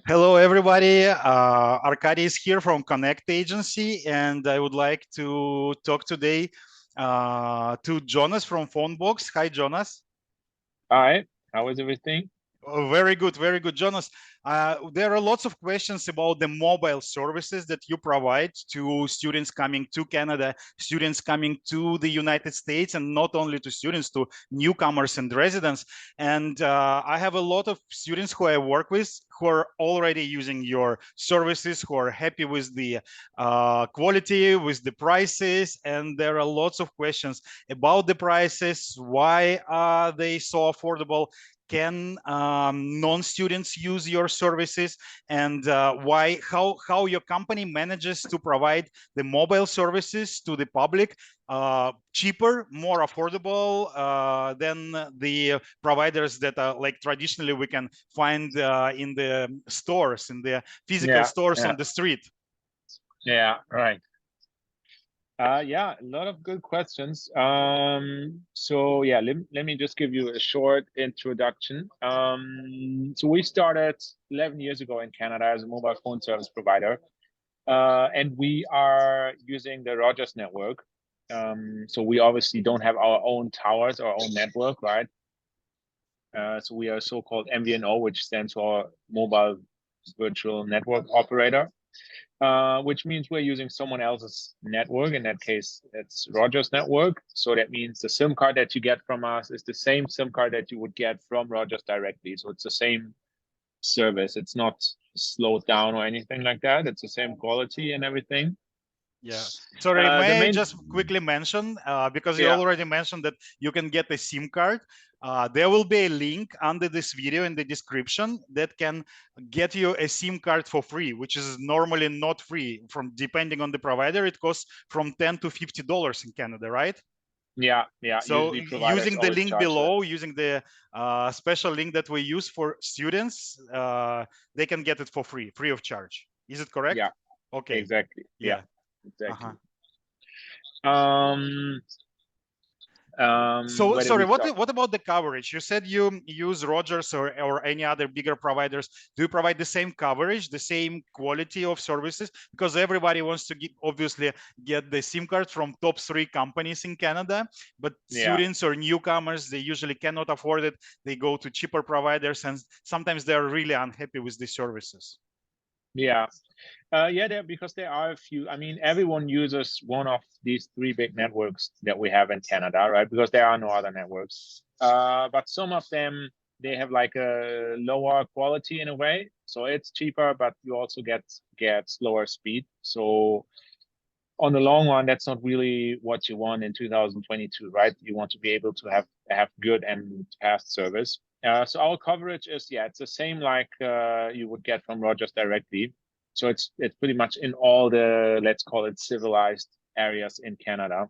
Hello, everybody. Arkady is here from Connect Agency, and I would like to talk today to Jonas from Phonebox. Hi, Jonas. Hi, how is everything? Oh, very good, Jonas. There are lots of questions about the mobile services that you provide to students coming to Canada, students coming to the United States, and not only to students, to newcomers and residents. And I have a lot of students who I work with who are already using your services, who are happy with the quality, with the prices, and there are lots of questions about the prices. Why are they so affordable? Can non-students use your services, and how your company manages to provide the mobile services to the public cheaper, more affordable than the providers that are like traditionally we can find in the stores, in the physical Yeah, stores yeah, on the street. yeah, right. Yeah, a lot of good questions. So yeah, let me just give you a short introduction. So we started 11 years ago in Canada as a mobile phone service provider, and we are using the Rogers network. So we obviously don't have our own towers, our own network, right? So we are so-called MVNO, which stands for Mobile Virtual Network Operator. Which means we're using someone else's network. In that case, it's Rogers network. So that means the SIM card that you get from us is the same SIM card that you would get from Rogers directly. So it's the same service. It's not slowed down or anything like that. It's the same quality and everything. Yeah. Sorry, The may I main, just quickly mention, because you yeah, already mentioned that you can get a SIM card. There will be a link under this video in the description that can get you a SIM card for free, which is normally not free. From depending on the provider, it costs from $10 to $50 in Canada, right? yeah. So Usually providers using the always link charge that. below, using the special link that we use for students, they can get it for free of charge. Is it correct? Yeah, Okay. exactly. Yeah, Yeah. Uh-huh. exactly. Um, So where did sorry, we start? what about the coverage? You said you use Rogers or any other bigger providers. Do you provide the same coverage, the same quality of services? Because everybody wants to obviously get the SIM card from top 3 companies in Canada, but Yeah. students or newcomers, they usually cannot afford it. They go to cheaper providers, and sometimes they're really unhappy with the services. Yeah. Yeah, because there are a few. I mean, everyone uses one of these three big networks that we have in Canada, right? Because there are no other networks. But some of them, they have like a lower quality in a way. So it's cheaper, but you also get slower speed. So on the long run, that's not really what you want in 2022, right? You want to be able to have good and fast service. So our coverage is, yeah, it's the same like you would get from Rogers directly. So it's pretty much in all the, let's call it, civilized areas in Canada.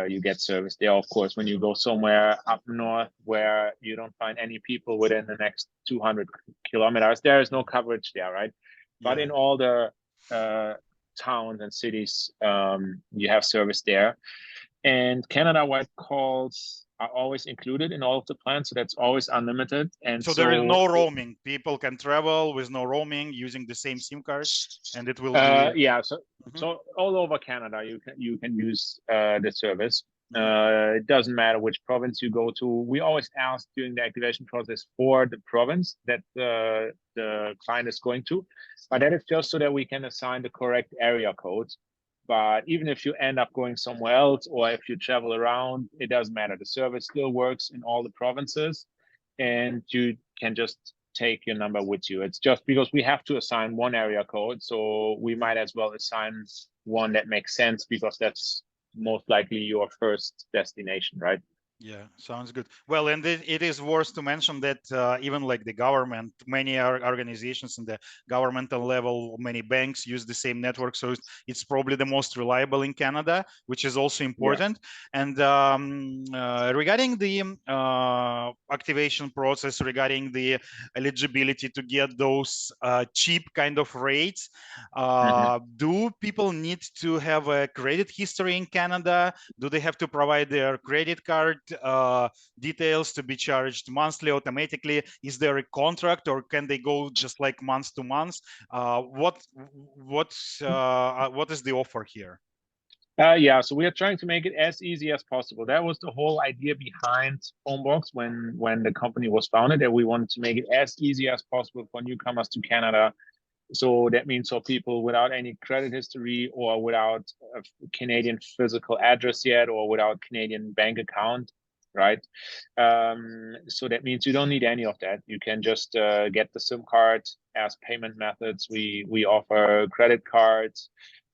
You get service there. Of course, when you go somewhere up north where you don't find any people within the next 200 kilometers, there is no coverage there, right? But Yeah. in all the towns and cities, you have service there. And Canada-wide calls are always included in all of the plans, so that's always unlimited. And So there is so, no roaming. People can travel with no roaming using the same SIM card, and it will be. yeah, so Mhm, so all over Canada, you can use the service. mhm. It doesn't matter which province you go to. We always ask during the activation process for the province that the client is going to, but that is just so that we can assign the correct area code. But even if you end up going somewhere else, or if you travel around, it doesn't matter. The service still works in all the provinces, and you can just take your number with you. It's just because we have to assign one area code, so we might as well assign one that makes sense because that's most likely your first destination, right? Yeah, sounds good. Well, and it is worth to mention that even like the government, many organizations in the governmental level, many banks use the same network. So it's probably the most reliable in Canada, which is also Yeah. important. And regarding the activation process, regarding the eligibility to get those cheap kind of rates, Mm-hmm. do people need to have a credit history in Canada? Do they have to provide their credit card details to be charged monthly automatically? Is there a contract, or can they go just like month to month? What is the offer here? Yeah, so we are trying to make it as easy as possible. That was the whole idea behind Phonebox when the company was founded, that we wanted to make it as easy as possible for newcomers to Canada. So that means for people without any credit history, or without a Canadian physical address yet, or without Canadian bank account, right? So that means you don't need any of that. You can just get the SIM card. As payment methods, we offer credit cards,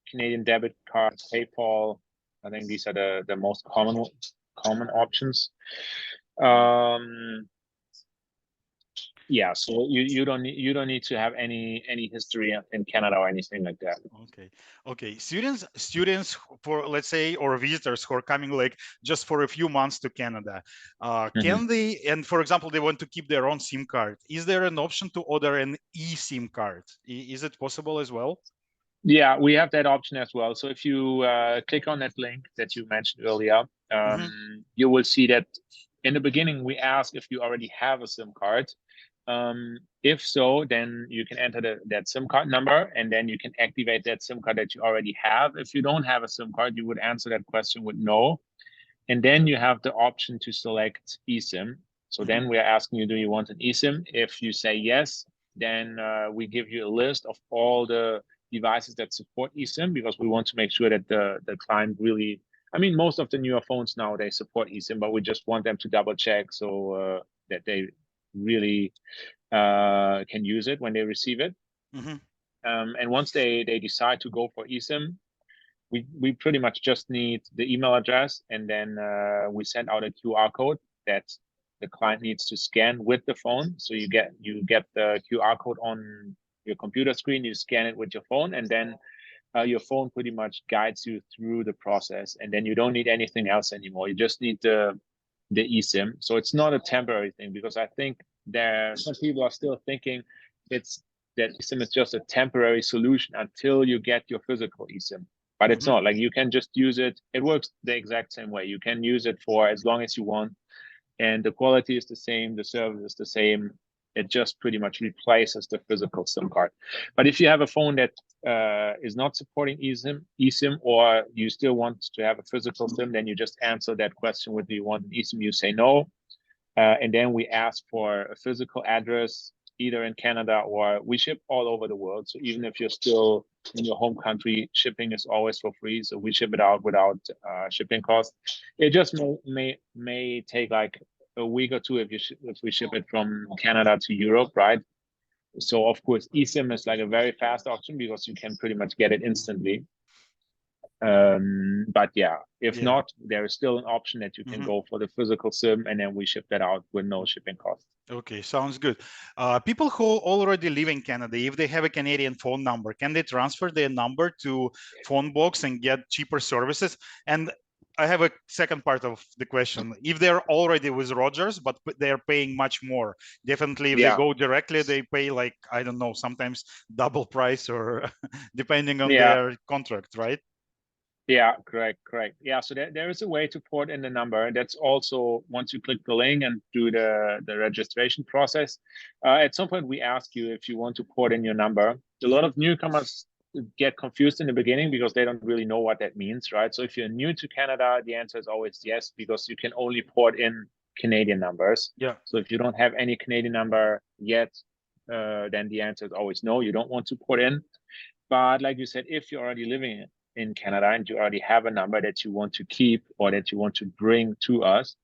Canadian debit cards, PayPal. I think these are the most common options. Yeah, so you don't need to have any history in Canada or anything like that. Okay. Students for, let's say, or visitors who are coming like just for a few months to Canada, can they, and for example, they want to keep their own SIM card, is there an option to order an eSIM card? Is it possible as well? Yeah, we have that option as well. So if you click on that link that you mentioned earlier, you will see that in the beginning we ask if you already have a SIM card. If so, then you can enter that SIM card number, and then you can activate that SIM card that you already have. If you don't have a SIM card, you would answer that question with no. And then you have the option to select eSIM. So then we're asking you, do you want an eSIM? If you say yes, then we give you a list of all the devices that support eSIM, because we want to make sure that the client really, I mean, most of the newer phones now, they support eSIM, but we just want them to double check so that they really can use it when they receive it. And once they decide to go for eSIM, we pretty much just need the email address, and then we send out a QR code that the client needs to scan with the phone. So you get the QR code on your computer screen, you scan it with your phone, and then your phone pretty much guides you through the process, and then you don't need anything else anymore. You just need the eSIM. So it's not a temporary thing, because I think some people are still thinking that eSIM is just a temporary solution until you get your physical eSIM. But it's not. Like, you can just use it. It works the exact same way. You can use it for as long as you want, and the quality is the same, the service is the same. It just pretty much replaces the physical SIM card. But if you have a phone that is not supporting eSIM, or you still want to have a physical SIM, then you just answer that question with, do you want an eSIM? You say no. And then we ask for a physical address, either in Canada, or we ship all over the world. So even if you're still in your home country, shipping is always for free. So we ship it out without shipping costs. It just may take like a week or two if we ship it from Canada to Europe, right? So of course, eSIM is like a very fast option, because you can pretty much get it instantly. But yeah, if not, there is still an option that you can go for the physical SIM, and then we ship that out with no shipping cost. Okay, sounds good. People who already live in Canada, if they have a Canadian phone number, can they transfer their number to Phonebox and get cheaper services? And I have a second part of the question. If they're already with Rogers, but they're paying much more, definitely if they go directly, they pay like, I don't know, sometimes double price, or depending on their contract, right? Yeah, correct. Yeah, so there is a way to port in the number. That's also, once you click the link and do the registration process, at some point we ask you if you want to port in your number. A lot of newcomers get confused in the beginning, because they don't really know what that means, right? So if you're new to Canada, the answer is always yes, because you can only port in Canadian numbers. Yeah. So if you don't have any Canadian number yet, then the answer is always no, you don't want to port in. But like you said, if you're already living in Canada and you already have a number that you want to keep, or that you want to bring to us,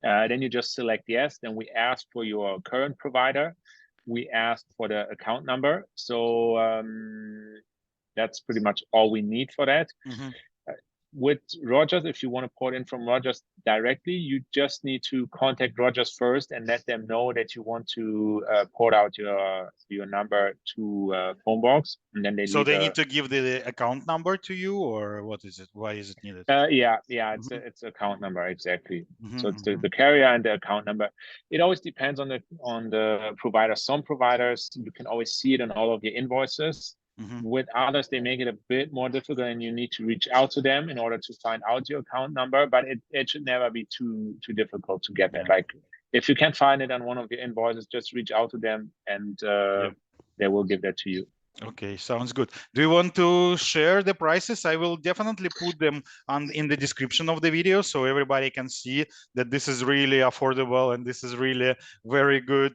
then you just select yes. Then we ask for your current provider. We ask for the account number. So that's pretty much all we need for that. With Rogers, if you want to port in from Rogers directly, you just need to contact Rogers first and let them know that you want to port out your number to Phonebox, and then they need to give the account number to you, or what is it? Why is it needed? Yeah, it's account number, exactly. So it's the carrier and the account number. It always depends on the provider. Some providers, you can always see it on all of your invoices. With others, they make it a bit more difficult, and you need to reach out to them in order to find out your account number. But it should never be too difficult to get that. Like, if you can't find it on one of your invoices, just reach out to them, and they will give that to you. Okay, sounds good. Do you want to share the prices? I will definitely put them in the description of the video so everybody can see that this is really affordable and this is really very good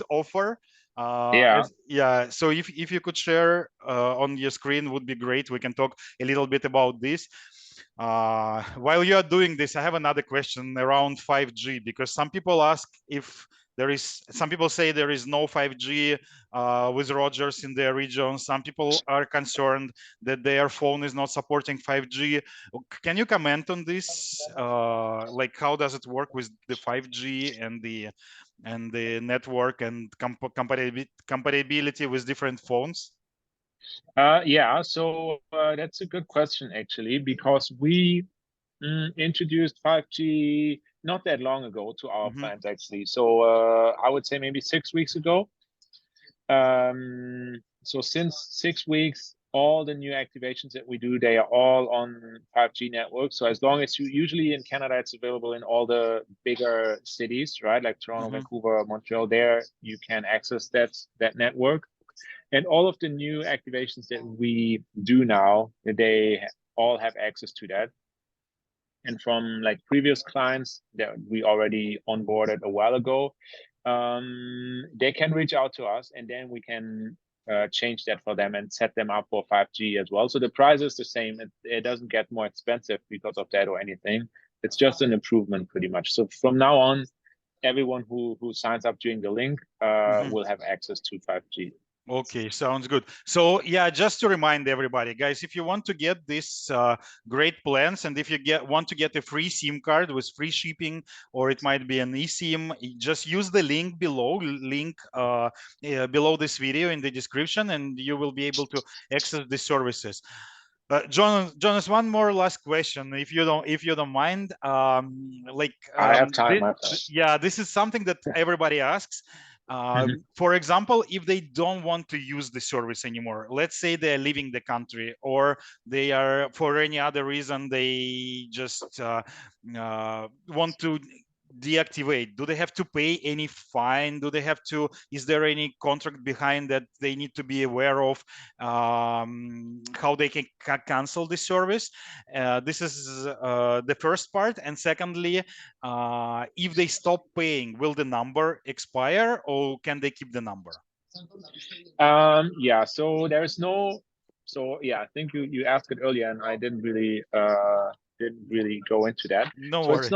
offer. Yeah. So if you could share on your screen, would be great. We can talk a little bit about this. While you are doing this, I have another question around 5G, because some people ask if some people say there is no 5G with Rogers in their region. Some people are concerned that their phone is not supporting 5G. Can you comment on this? Like, how does it work with the 5G and the network and compatibility with different phones? Yeah, so that's a good question, actually, because we introduced 5G not that long ago to our plans, actually. So I would say maybe 6 weeks ago. So since 6 weeks, all the new activations that we do, they are all on 5G networks. So as long as usually in Canada, it's available in all the bigger cities, right? Like Toronto, Vancouver, Montreal, there you can access that network. And all of the new activations that we do now, they all have access to that. And from like previous clients that we already onboarded a while ago, they can reach out to us, and then we can change that for them and set them up for 5G as well. So the price is the same. It doesn't get more expensive because of that or anything. It's just an improvement pretty much. So from now on, everyone who signs up during the link will have access to 5G. Okay, sounds good. So yeah, just to remind everybody, guys, if you want to get this great plans, and if you want to get a free SIM card with free shipping, or it might be an eSIM, just use the link below, below this video in the description, and you will be able to access the services. Jonas, one more last question, if you don't mind. I have time. This is something that everybody asks. For example, if they don't want to use the service anymore, let's say they're leaving the country, or they are, for any other reason, they just want to deactivate, do they have to pay any fine? Is there any contract behind that they need to be aware of, how they can cancel the service? This is the first part. And secondly, if they stop paying, will the number expire, or can they keep the number? Yeah, so there's no, I think you asked it earlier, and I didn't really go into that. No so worries.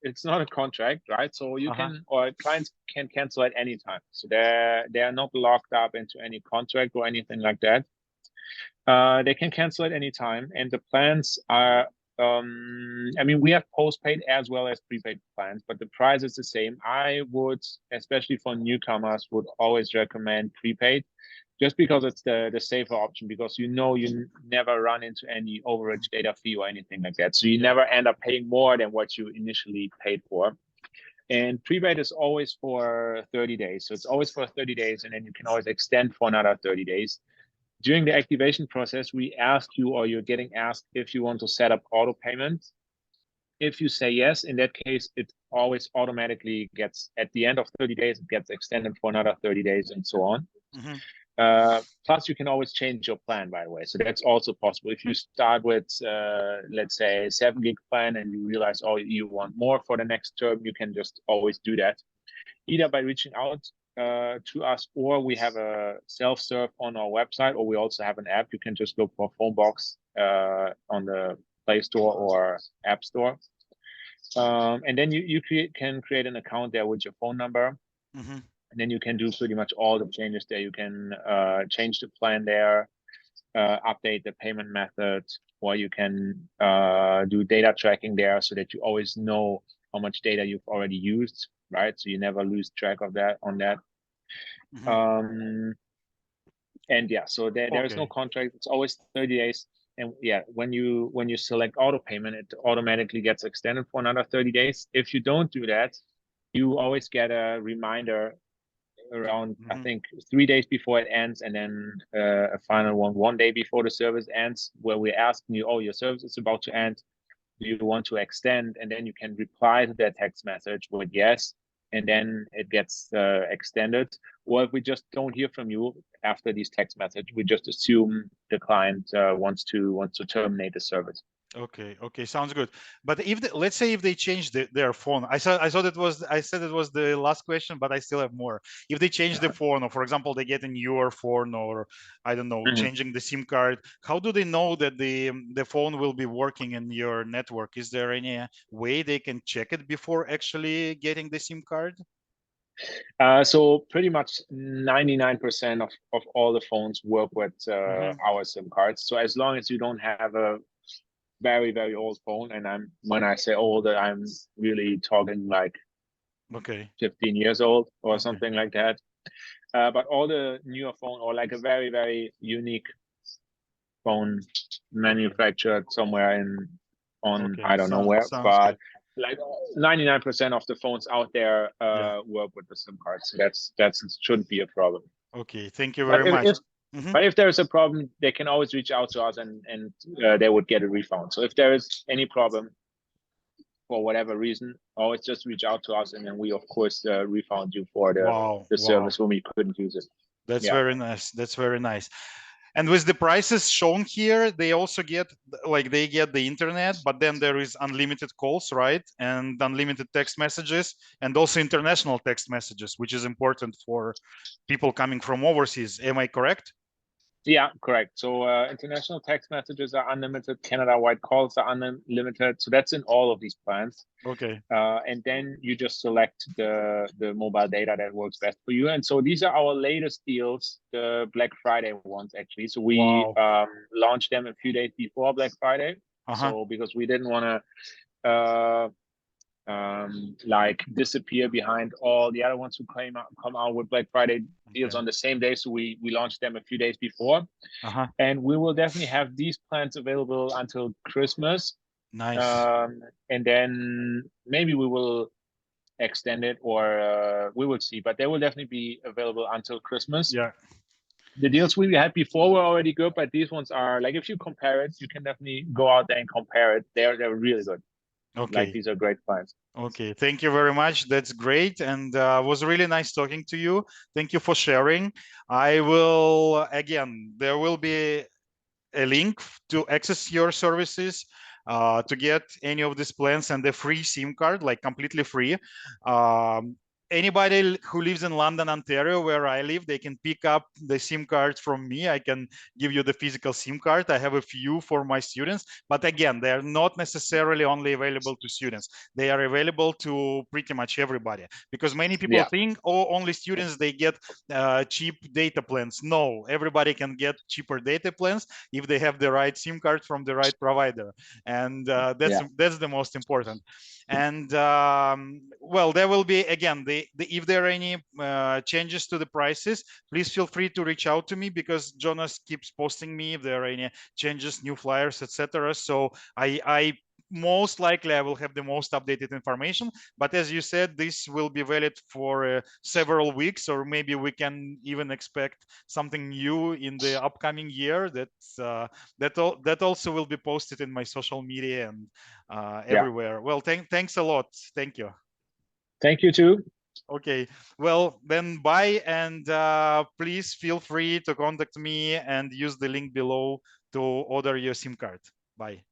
It's not a contract, right? So you can, or clients can cancel at any time. So they are not locked up into any contract or anything like that. They can cancel at any time, and the plans are, I mean, we have postpaid as well as prepaid plans, but the price is the same. I would, especially for newcomers, would always recommend prepaid, just because it's the safer option, because you never run into any overage data fee or anything like that. So you never end up paying more than what you initially paid for. And prepaid is always for 30 days. So it's always for 30 days, and then you can always extend for another 30 days. During the activation process, we ask you, or you're getting asked, if you want to set up auto payment. If you say yes, in that case, it always automatically gets, at the end of 30 days, it gets extended for another 30 days and so on. Plus, you can always change your plan, by the way. So that's also possible. If you start with, let's say, 7 gig plan, and you realize, oh, you want more for the next term, you can just always do that, either by reaching out to us, or we have a self-serve on our website, or we also have an app. You can just look for Phonebox on the Play Store or App Store. And then you can create an account there with your phone number. And then you can do pretty much all the changes there. You can change the plan there, update the payment method, or you can do data tracking there, so that you always know how much data you've already used, right? So you never lose track of that on that. And yeah, so there is no contract. It's always 30 days. And yeah, when you select auto payment, it automatically gets extended for another 30 days. If you don't do that, you always get a reminder around, I think, 3 days before it ends, and then a final one day before the service ends, where we're asking you, oh, your service is about to end. Do you want to extend? And then you can reply to that text message with yes, and then it gets extended. Or if we just don't hear from you after these text message, we just assume the client wants to terminate the service. Okay, sounds good. But if let's say if they change their phone, I said it was the last question, but I still have more. If they change the phone, or for example, they get a newer phone, or I don't know, changing the SIM card, how do they know that the phone will be working in your network? Is there any way they can check it before actually getting the SIM card? So pretty much 99% of all the phones work with our SIM cards. So as long as you don't have a very, very old phone, and when I say old, I'm really talking like 15 years old or something like that. But all the newer phone, or like a very, very unique phone manufactured somewhere I don't know where, but like 99% of the phones out there work with the SIM card. So that shouldn't be a problem. Okay, thank you very much. But if there's a problem, they can always reach out to us, and they would get a refund. So if there is any problem for whatever reason, always just reach out to us, and then we of course refund you for the service when we couldn't use it. That's very nice. That's very nice. And with the prices shown here, they also get the internet, but then there is unlimited calls, right? And unlimited text messages, and also international text messages, which is important for people coming from overseas. Am I correct? Yeah, correct. So international text messages are unlimited. Canada-wide calls are unlimited. So that's in all of these plans. Okay. And then you just select the mobile data that works best for you. And so these are our latest deals, the Black Friday ones, actually. So we launched them a few days before Black Friday. So because we didn't want to like disappear behind all the other ones who come out with Black Friday deals on the same day. So we launched them a few days before, and we will definitely have these plans available until Christmas. Nice. And then maybe we will extend it, or we will see, but they will definitely be available until Christmas. Yeah. The deals we had before were already good, but these ones are like, if you compare it, you can definitely go out there and compare it. They're really good. Okay. Like, these are great plans. Okay, thank you very much. That's great, and was really nice talking to you. Thank you for sharing. I will, again, there will be a link to access your services, to get any of these plans and the free SIM card, like completely free. Anybody who lives in London, Ontario, where I live, they can pick up the SIM card from me. I can give you the physical SIM card. I have a few for my students, but again, they are not necessarily only available to students. They are available to pretty much everybody, because many people think, oh, only students, they get cheap data plans. No, everybody can get cheaper data plans if they have the right SIM card from the right provider. And that's the most important. And well, there will be, again, if there are any changes to the prices, please feel free to reach out to me, because Jonas keeps posting me if there are any changes, new flyers, etc. So I most likely I will have the most updated information. But as you said, this will be valid for several weeks, or maybe we can even expect something new in the upcoming year. That also will be posted in my social media and everywhere. Well, thanks a lot. Thank you. Thank you too. Okay, well then, bye, and please feel free to contact me and use the link below to order your SIM card. Bye.